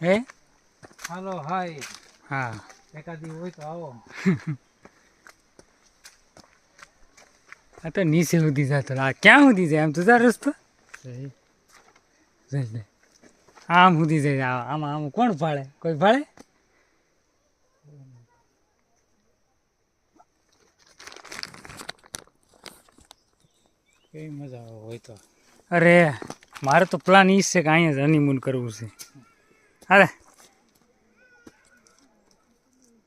હે હાલો હાય હા એકાદી હોય તો આવો. આ તો નીચે સુધી જતો આ ક્યાં સુધી જાય આમ તો તાર રસ્તો આમ સુધી જાય આમાં આમ કોણ ભાળે કોઈ ભાળે કેવી મજા આવે હોય તો. અરે મારે તો પ્લાન એ છે કે અહીંયા જ હનીમૂન કરવું છે. અરે